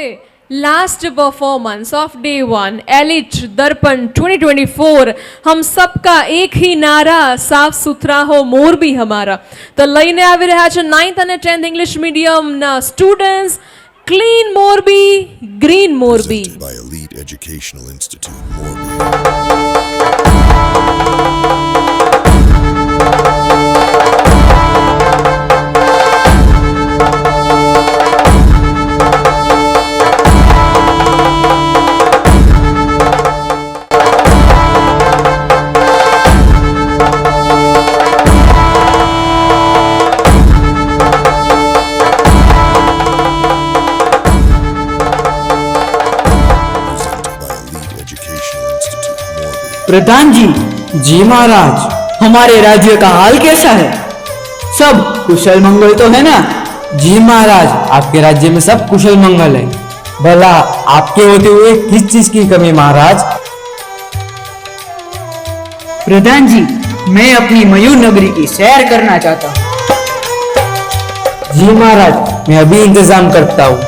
હવે last performance of day 1 elite दर्पण 2024 हम सबका एक ही नारा साफ सुथरा हो मोरबी हमारा तो लईने આવી રહ્યા છે 9th અને 10th इंग्लिश मीडियम ना students clean Morbi green Morbi Presented by Elite Educational Institute, Morbi. प्रधान जी, जी महाराज, हमारे राज्य का हाल कैसा है? सब कुशल मंगल तो है ना? जी महाराज, आपके राज्य में सब कुशल मंगल है। भला आपके होते हुए किस चीज की कमी महाराज? प्रधान जी, मैं अपनी मयूर नगरी की सैर करना चाहता हूँ। जी महाराज, मैं अभी इंतजाम करता हूँ।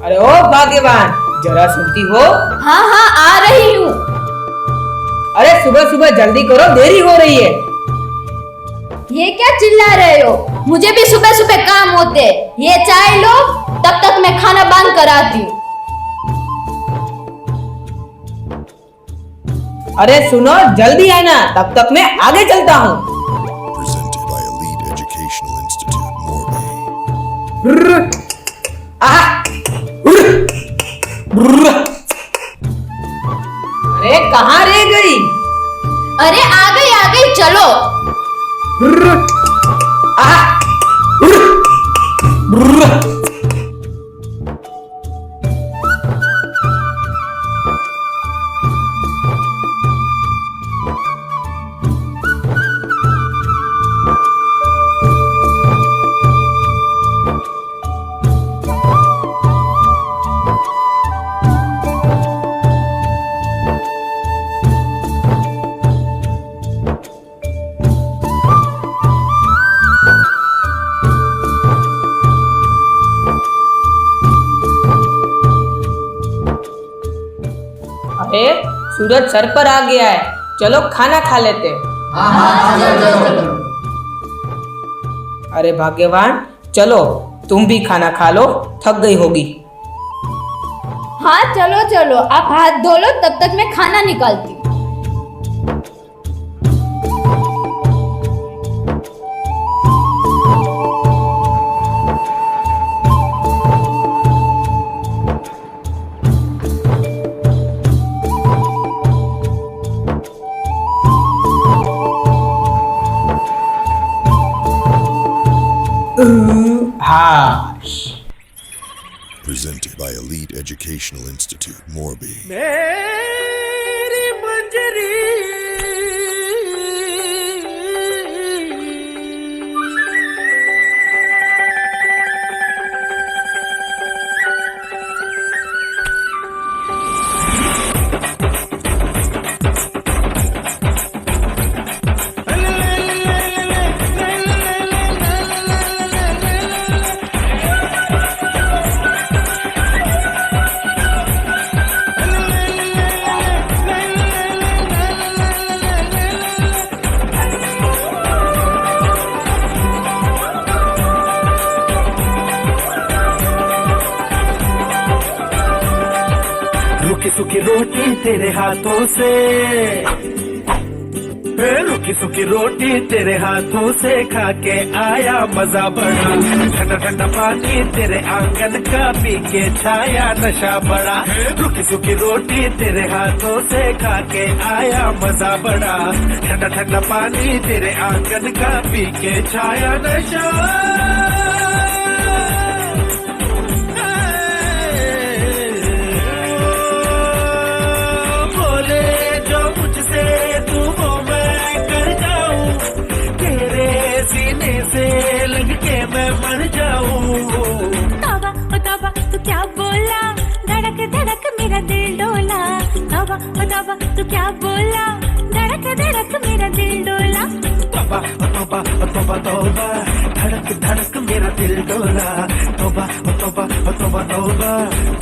अरे ओ भाग्यवान, जरा सुनती हो? हाँ हाँ आ रही हूँ। अरे सुबह सुबह जल्दी करो, देरी हो रही है। ये क्या चिल्ला रहे हो? मुझे भी सुबह सुबह काम होते। ये चाय लो, तब तक मैं खाना बंद कराती हूँ। अरे सुनो, जल्दी आना, तब तक मैं आगे चलता हूँ। Presented by Elite Educational Institute, Morbi. अरे कहाँ रह गई? अरे आ गई चलो। अरे सूरज सर पर आ गया है, चलो खाना खा लेते हैं। अरे भाग्यवान, चलो तुम भी खाना खा लो, थक गई होगी। हाँ चलो चलो, आप हाथ धो लो, तब तक मैं खाना निकालती हूँ। हाँ। Presented by Elite Educational Institute, Morbi. रुकी सुखी रोटी तेरे हाथों से, रुकी सुखी रोटी तेरे हाथों से खा के आया मजा बड़ा, ठंडा ठंडा पानी तेरे आंगन का पी के छाया नशा बड़ा, रुकी सुखी रोटी तेरे हाथों से खा के आया मजा बड़ा, ठंडा ठंडा पानी तेरे आंगन का पी के छाया नशा। बोले जो मुझसे तू वो मैं कर जाऊं, तेरे सीने से लग के मैं मर जाऊं। तौबा ओ तौबा तू क्या बोला, धड़क धड़क मेरा दिल डोला। तौबा ओ तौबा तू क्या बोला, धड़क धड़क मेरा दिल डोला। तौबा ओ तौबा ओ तौबा तौबा, धड़क धड़क मेरा दिल डोला। तौबा ओ तौबा ओ तौबा तौबा,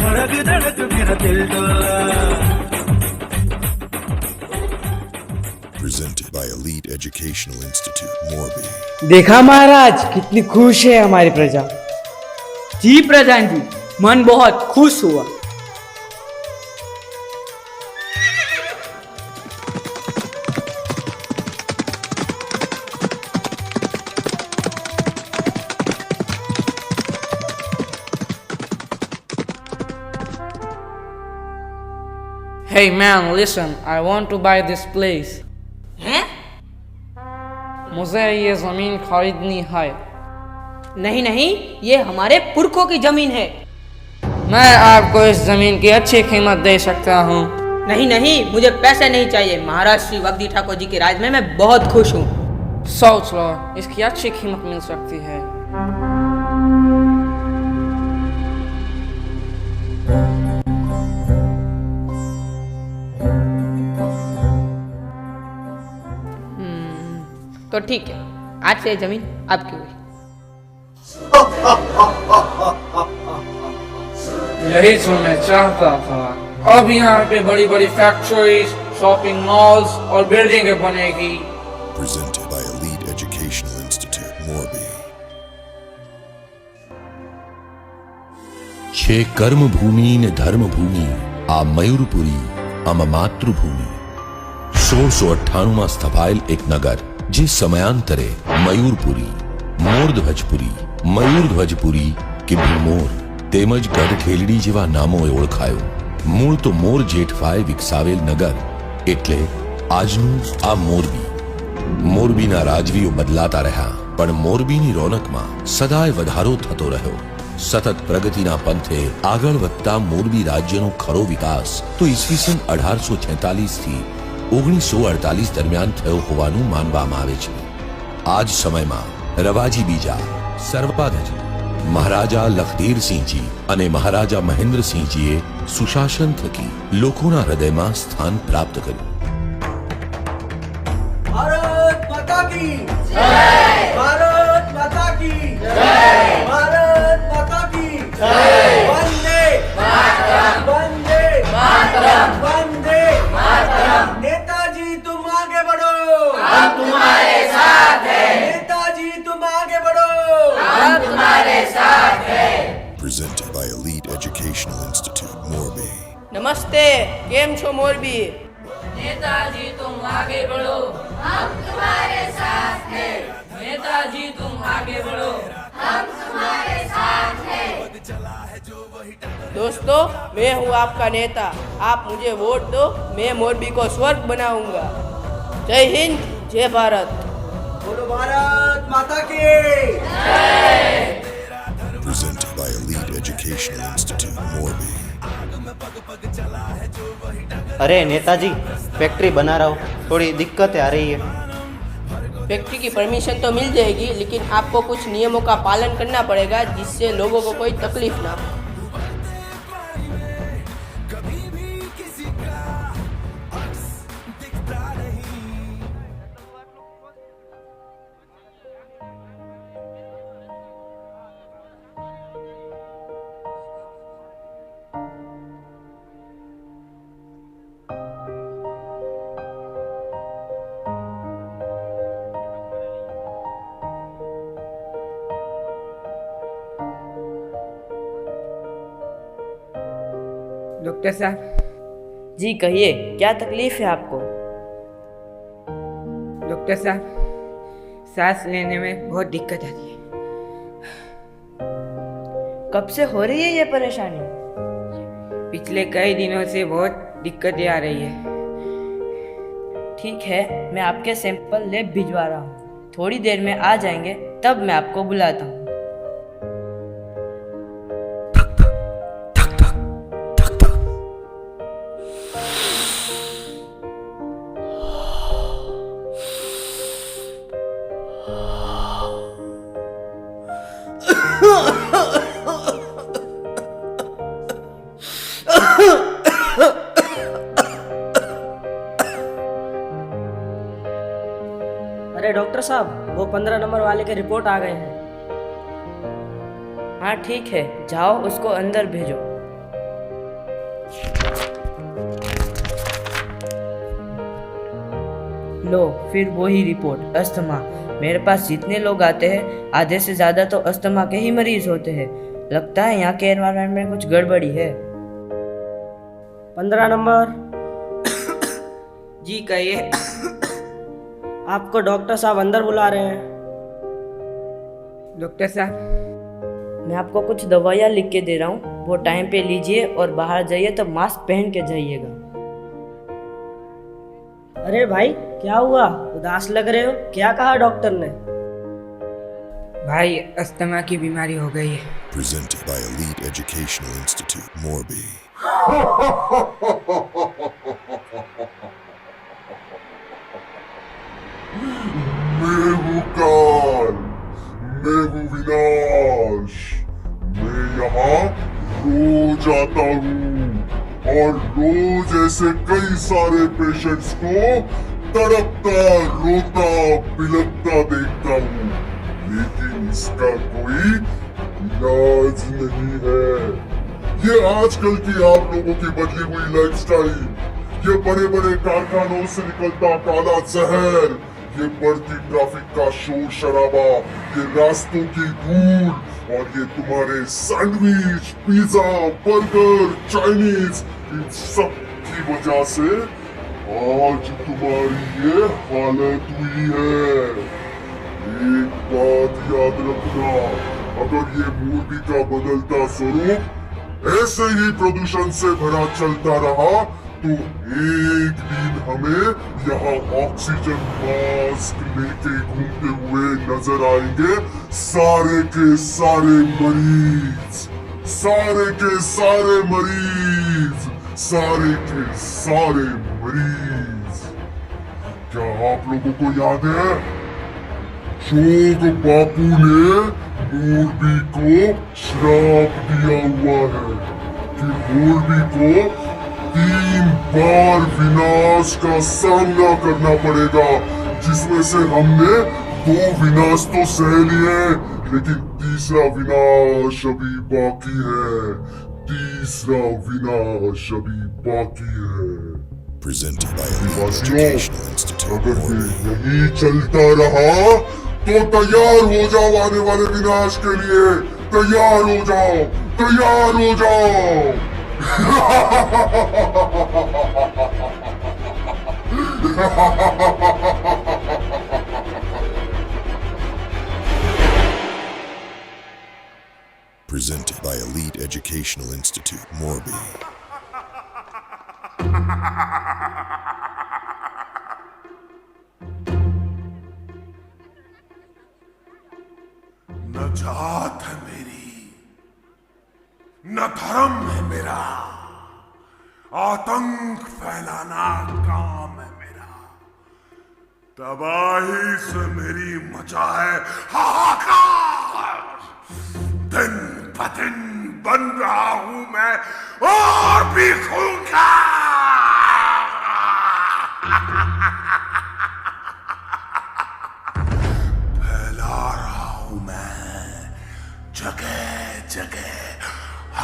धड़क धड़क मेरा दिल डोला। Presented by Elite Educational Institute, Morbi. देखा महाराज कितनी खुश है हमारी प्रजा। जी प्रधान जी, मन बहुत खुश हुआ। Hey man, listen, I want to buy this place. हैं? मुझे ये जमीन खरीदनी है। नहीं नहीं, ये हमारे पुरखों की जमीन है। मैं आपको इस जमीन की अच्छी कीमत दे सकता हूँ। नहीं नहीं, मुझे पैसे नहीं चाहिए। महाराज श्री वगदी ठाकुर जी के राज में मैं बहुत खुश हूँ। सोच लो, इसकी अच्छी कीमत मिल सकती है। तो ठीक है, आज से ये जमीन आपकी हुई। यही तो मैं चाहता था। अब यहाँ पे बड़ी बड़ी फैक्ट्रीज, शॉपिंग मॉल्स और बिल्डिंगें बनेगी। Presented by Elite Educational Institute, Morbi. छे कर्म भूमि ने धर्म भूमि आ मयूरपुरी अम मातृभूमि 1698 માં સ્થપાયેલ એક નગર જે સમયાંતરે મયુરપુરી, મોરધ્વજપુરી, મયુરધ્વજપુરી કે ભીમોર તેમજ ગઢખેલડી જેવા નામોએ ઓળખાયો। મૂળ તો મોર જેઠવાએ વિકસાવેલ નગર એટલે આજનું આ મોરબી। મોરબીના રાજવીઓ બદલાતા રહ્યા પણ મોરબીની રોનકમાં સદાય વધારો થતો રહ્યો। સતત પ્રગતિના પંથે આગળ વધતા મોરબી રાજ્યનો ખરો વિકાસ તો ઈસવીસન 1846 થી 1948 દરમિયાન થયો હોવાનું માનવામાં આવે છે। આ જ સમયમાં રવાજી બીજા, સર્વાધજી, મહારાજા લખધીરસિંહજી અને મહારાજા મહેન્દ્રસિંહજીએ સુશાસન થકી લોકોના હૃદયમાં સ્થાન પ્રાપ્ત કર્યું। भारत माता की जय, भारत माता की जय, भारत माता की जय, वंदे मातरम, वंदे मातरम, वंदे मातरम। नेताजी तुम आगे बढ़ो, हम तुम्हारे साथ हैं। नेताजी तुम आगे बढ़ो, हम तुम्हारे साथ हैं। Presented by Elite Educational Institute, Morbi. नमस्ते, केम छो मोरबी? नेताजी तुम आगे बढ़ो, हम तुम्हारे साथ हैं। नेताजी तुम आगे बढ़ो, हम तुम्हारे साथ हैं। दोस्तों, मैं हूँ आपका नेता। आप मुझे वोट दो, मैं मोरबी को स्वर्ग बनाऊंगा। जय हिंद, जय भारत। बोलो भारत माता की Presented by Elite Educational Institute, Morbi. अरे नेताजी, फैक्ट्री बना रहा हूँ, थोड़ी दिक्कतें आ रही है। फैक्ट्री की परमिशन तो मिल जाएगी, लेकिन आपको कुछ नियमों का पालन करना पड़ेगा जिससे लोगों को कोई तकलीफ ना हो। डॉक्टर साहब, जी कहिए, क्या तकलीफ है आपको? डॉक्टर साहब, सांस लेने में बहुत दिक्कत आती है। कब से हो रही है ये परेशानी? पिछले कई दिनों से बहुत दिक्कतें आ रही है। ठीक है, मैं आपके सैंपल लैब भिजवा रहा हूँ। थोड़ी देर में आ जाएंगे, तब मैं आपको बुलाता हूँ। अरे डॉक्टर साहब, वो 15 नंबर वाले के रिपोर्ट आ गए हैं। हाँ ठीक है, जाओ उसको अंदर भेजो। लो, फिर वही रिपोर्ट, अस्थमा। मेरे पास जितने लोग आते हैं, आधे से ज्यादा तो अस्थमा के ही मरीज होते हैं। लगता है यहाँ के एनवायरनमेंट में कुछ गड़बड़ी है। 15 नंबर। जी कहिए। आपको डॉक्टर साहब अंदर बुला रहे हैं। डॉक्टर साहब, मैं आपको कुछ दवाइयाँ लिख के दे रहा हूँ, वो टाइम पे लीजिए और बाहर जाइए तो मास्क पहन के जाइएगा। अरे भाई, क्या हुआ? उदास लग रहे हो। क्या कहा डॉक्टर ने? भाई अस्थमा की बीमारी हो गई है। Presented by Elite Educational Institute, Morbi. मैं हूँ काल, मैं हूँ विनाश। मैं यहाँ रोज आता हूँ और रोज ऐसे कई सारे पेशेंट्स को तड़पता, रोता, बिलखता देखता हूँ, लेकिन इसका कोई इलाज नहीं है। ये आजकल की आप लोगों की बदली हुई लाइफस्टाइल, ये बड़े बड़े कारखानों से निकलता काला जहर, ये बढ़ती ट्रैफिक का शोर शराबा, ये रास्तों की धूल और ये तुम्हारे सैंडविच, पिज्जा, बर्गर, चाइनीज, इन सब की वजह से आज तुम्हारी ये हालत हुई है। एक बात याद रखना, अगर ये मूर्ति का बदलता स्वरूप ऐसे ही प्रदूषण से भरा चलता रहा तो एक दिन हमें यहाँ ऑक्सीजन मास्क लेके घूमते हुए नजर आएंगे सारे के सारे मरीज, सारे के सारे मरीज, सारे के सारे मरीज। क्या आप लोगों को याद है, जोग बापू ने मोरबी को श्राप दिया हुआ है कि मोरबी को 3 बार विनाश का सामना करना पड़ेगा, जिसमें से हमने 2 विनाश तो सह लिए, लेकिन तीसरा विनाश अभी बाकी है। तीसरा विनाश अभी बाकी है। Presented by Elite Educational Institute, अगर ये Morbi. यही चलता रहा तो तैयार हो जाओ आने वाले विनाश के लिए। तैयार हो जाओ, तैयार हो जाओ। Presented by Elite Educational Institute, Morbi. न जात है मेरी, न धर्म है मेरा, आतंक फैलाना काम है मेरा। तबाही से मेरी मचा है हाहाकार। दिन ब दिन बन रहा हूं मैं और भी खूंखार। फैला रहा हूं मैं जगह जगह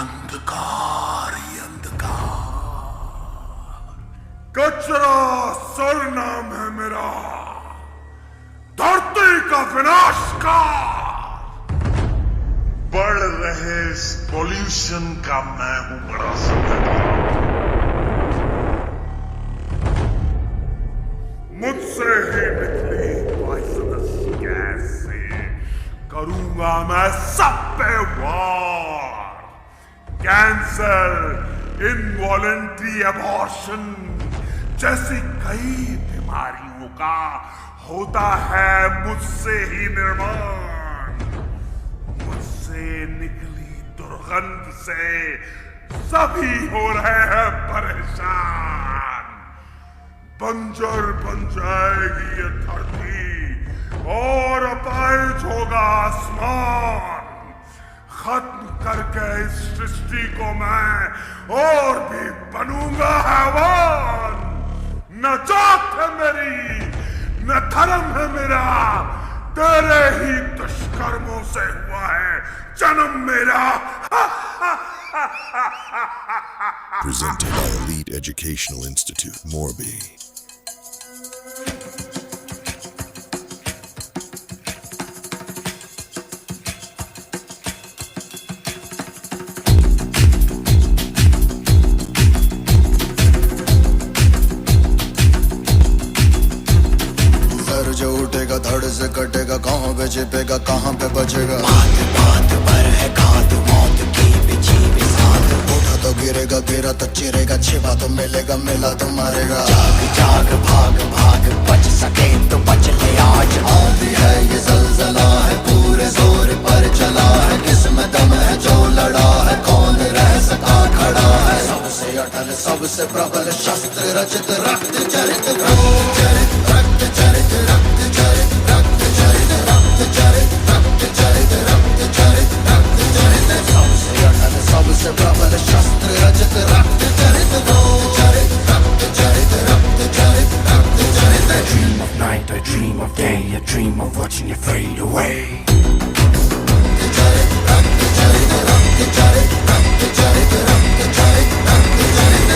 अंधकार ही अंधकार। कचरा सरनाम है मेरा, धरती का विनाशकार। बढ़ रहे इस पॉल्यूशन का मैं हूं बड़ा संकट। मुझसे ही निकली पॉइजनस गैस से करूंगा मैं सब पे वार। कैंसर, इनवॉलेंट्री अबॉर्शन जैसी कई बीमारियों का होता है मुझसे ही निर्माण। मुझसे निकली दुर्गंध से सभी हो रहे हैं परेशान। बंजर बन जाएगी ये धरती और अपाहिज होगा आसमान। खत्म करके इस सृष्टि को मैं और भी बनूंगा हैवान। न जात है मेरी न धर्म है मेरा, तेरे ही दुष्कर्मों से हुआ है जन्म मेरा। Presented by Elite Educational Institute, Morbi. Sir जो उठेगा धड़ से कटेगा, कहाँ पे छिपेगा कहाँ पे बचेगा। बात बात पर है घात, मौत की बिछी बिसात। उठा तो गिरेगा, गिरा तो चिरेगा, छिपा तो मिलेगा, मिला तो मारेगा। जाग जाग भाग भाग, बच सके तो बच ले आज। आंधी है ये जलजला है, पूरे जोर पर चला है। किसमें दम है जो लड़ा है, कौन रह सका खड़ा है। सबसे अटल सबसे प्रबल शस्त्र रचित, रक्त चरित रक्त चरित रक्त चरित रक्त चरित रक्त चरित रक्त चरित रक्त चरित रक्त चरित रक्त चरित। सबसे अटल सबसे प्रबल शस्त्र रचित, रक्त चरित रक्त चरित रक्त चरित रक्त चरित रक्त चरित। I dream of night, I dream of day, I dream of watching you fade away. रक्त चरित रक्त चरित रक्त चरित रक्त चरित रक्त चरित रक्त चरित।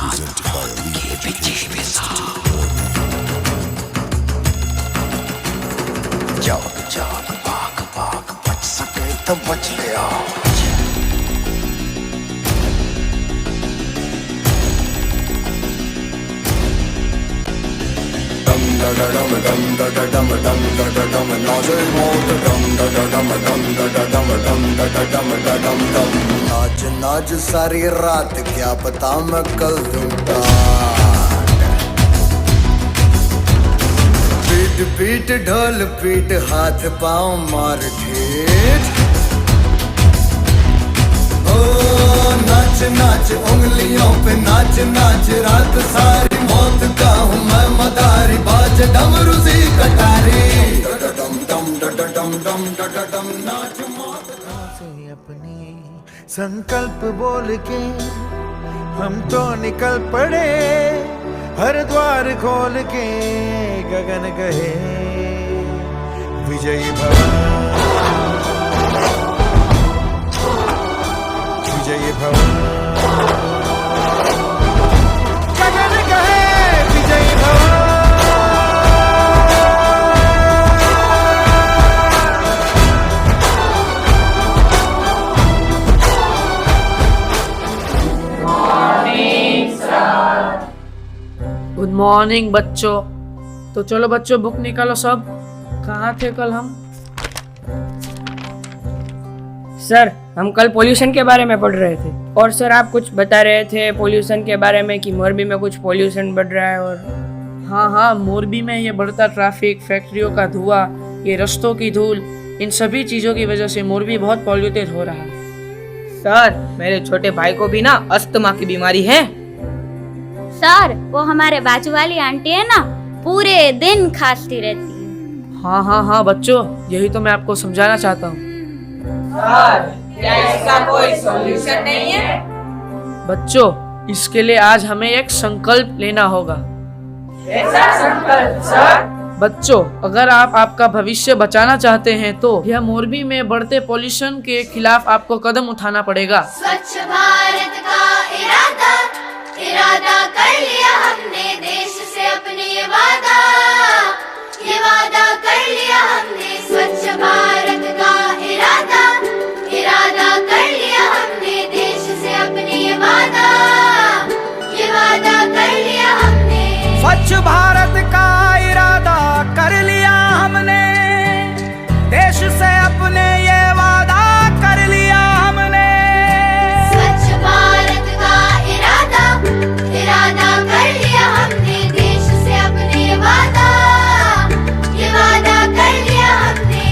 Presented by Elite Educational Institute, जाग जाग भाग भाग, बच सके तो बच ले आज। डम डा डा डम डम डा डा डम डम डा डा डम, नाचे मौत डम डा डा डम डम डा डा डम डम डा डा डम डा डम डम। नाच नाच सारी रात, क्या पता मैं कल दूंगा। पीट पीट ढोल पीट, हाथ पाँव मार ठेठ। ओ नाच नाच उंगलियों पे नाच नाच, रात सारी मौत का हूँ मैं मदारी। बाज डमरू सी कटारी, डम डम डम डम डम डम नाच मौत से अपने संकल्प बोल के हम तो निकल पड़े, हर द्वार खोल के गगन कहे विजयी भव विजयी भव। गगन कहे विजयी भव। गुड मॉर्निंग बच्चों। तो चलो बच्चों बुक निकालो सब। कहाँ थे कल हम? सर हम कल पोल्यूशन के बारे में पढ़ रहे थे, और सर आप कुछ बता रहे थे पोल्यूशन के बारे में कि मोरबी में कुछ पोल्यूशन बढ़ रहा है। और हाँ हाँ, मोरबी में ये बढ़ता ट्रैफिक, फैक्ट्रियों का धुआं, ये रस्तों की धूल, इन सभी चीज़ों की वजह से मोरबी बहुत पॉल्यूटेड हो रहा है। सर मेरे छोटे भाई को भी ना अस्थमा की बीमारी है। सर वो हमारे बाजू वाली आंटी है ना, पूरे दिन खांसती रहती है। हाँ हाँ हाँ बच्चों, यही तो मैं आपको समझाना चाहता हूँ। सर क्या इसका कोई सॉल्यूशन नहीं है? बच्चों इसके लिए आज हमें एक संकल्प लेना होगा। कैसा संकल्प सर? बच्चों अगर आप आपका भविष्य बचाना चाहते हैं तो यह मोरबी में बढ़ते पोल्यूशन के खिलाफ आपको कदम उठाना पड़ेगा। स्वच्छ भारत का इरादा कर लिया हमने, देश से अपने ये वादा कर लिया हमने। स्वच्छ भारत का इरादा कर लिया हमने, देश से अपने ये वादा भारत का इरादा कर लिया हमने, देश से अपने ये वादा कर लिया हमने। स्वच्छ भारत का इरादा कर लिया हमने, देश से अपने ये वादा कर लिया हमने।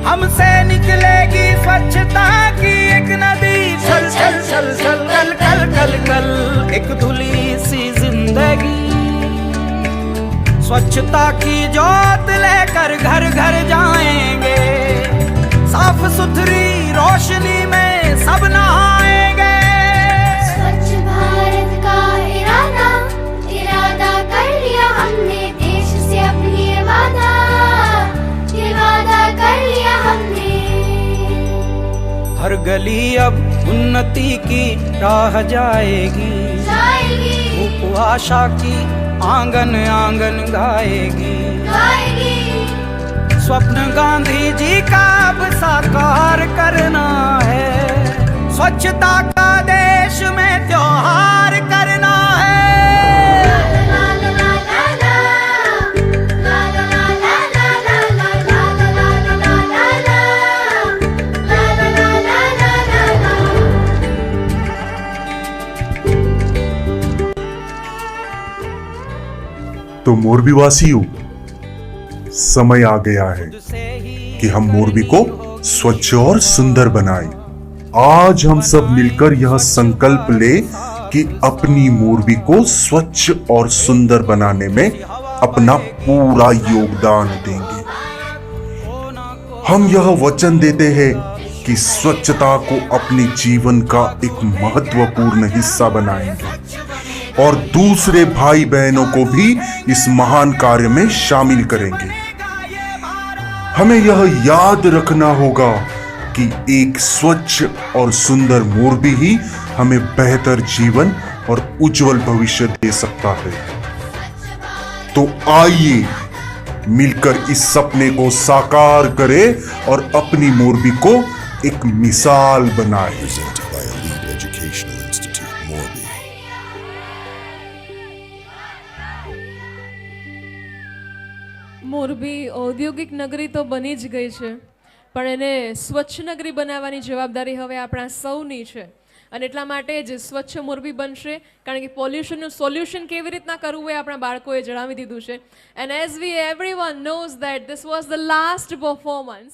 हमसे निकलेगी स्वच्छता की एक नदी, चल चल चल चल कल कल कल कल एक धुली सी जिंदगी। स्वच्छता की जोत लेकर घर घर जाएंगे, साफ सुथरी रोशनी में सब नहाएंगे। स्वच्छ भारत का इरादा कर लिया हमने, देश से अपनी ये वादा कर लिया हमने। हर गली अब उन्नति की राह जाएगी, धूप आशा की आंगन आंगन गाएगी। स्वप्न गांधी जी का अब साकार करना है, स्वच्छता का देश में त्योहार करना है। तो मोरबी वासियों, समय आ गया है कि हम मोरबी को स्वच्छ और सुंदर बनाएं। आज हम सब मिलकर यह संकल्प ले कि अपनी मोरबी को स्वच्छ और सुंदर बनाने में अपना पूरा योगदान देंगे। हम यह वचन देते हैं कि स्वच्छता को अपने जीवन का एक महत्वपूर्ण हिस्सा बनाएंगे और दूसरे भाई बहनों को भी इस महान कार्य में शामिल करेंगे। हमें यह याद रखना होगा कि एक स्वच्छ और सुंदर मोरबी ही हमें बेहतर जीवन और उज्जवल भविष्य दे सकता है। तो आइए मिलकर इस सपने को साकार करें और अपनी मोरबी को एक मिसाल बनाएं। મોરબી ઔદ્યોગિક નગરી તો બની જ ગઈ છે, પણ એને સ્વચ્છ નગરી બનાવવાની જવાબદારી હવે આપણા સૌની છે અને એટલા માટે જ સ્વચ્છ મોરબી બનશે, કારણ કે પોલ્યુશનનું સોલ્યુશન કેવી રીતના કરવું એ આપણા બાળકોએ જણાવી દીધું છે. And as we everyone knows that this was the last performance